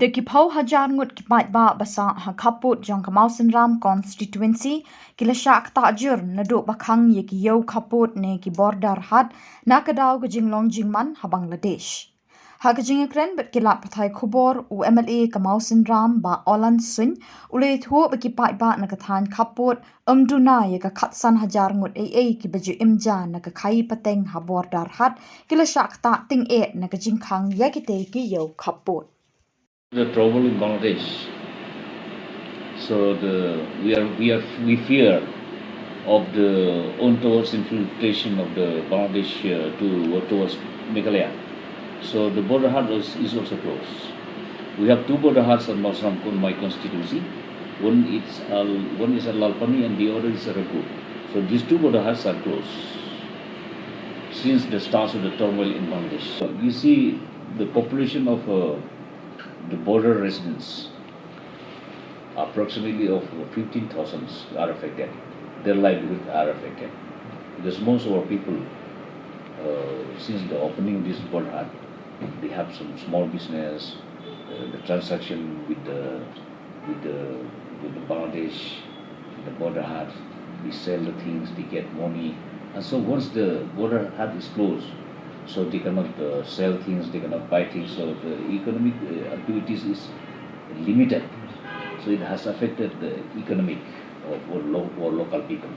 The Kipau Hajar ngut kipat ba basa ha Khappud jong Mawsynram constituency kila Shah Ktah jur Naduh Khang ye ki yo Khappud ne ki border hat na kadaw ke Shillong jingman ha Bangladesh. Ha ke jingkren bet kilat pathai Khubor u MLA ke Mawsynram ba Olan Sun ule thu ba kipat ba na kathan Khappud duna ye ka khatsan hajar ngut ki baju imja na ka khai pateng ha border hat kila Shah Ktah ting na ka jingkhang ye ki te ki yo Khappud. The trouble in Bangladesh. So we fear of the onwards infiltration of the Bangladesh towards Meghalaya. So the border hut is also closed. We have two border huts at Mawsynram in my constituency. One is at Lalpani and the other is at Khappud. So these two border huts are closed since the start of the turmoil in Bangladesh. So you see the population of the border residents, approximately of 15,000 are affected. Their livelihood are affected. Because most of our people, since the opening of this border hut, they have some small business, the transaction with the Bangladesh, the border hut, they sell the things, they get money. And so once the border hut is closed, so they cannot sell things, they cannot buy things, so the economic activities is limited. So it has affected the economic of our local people.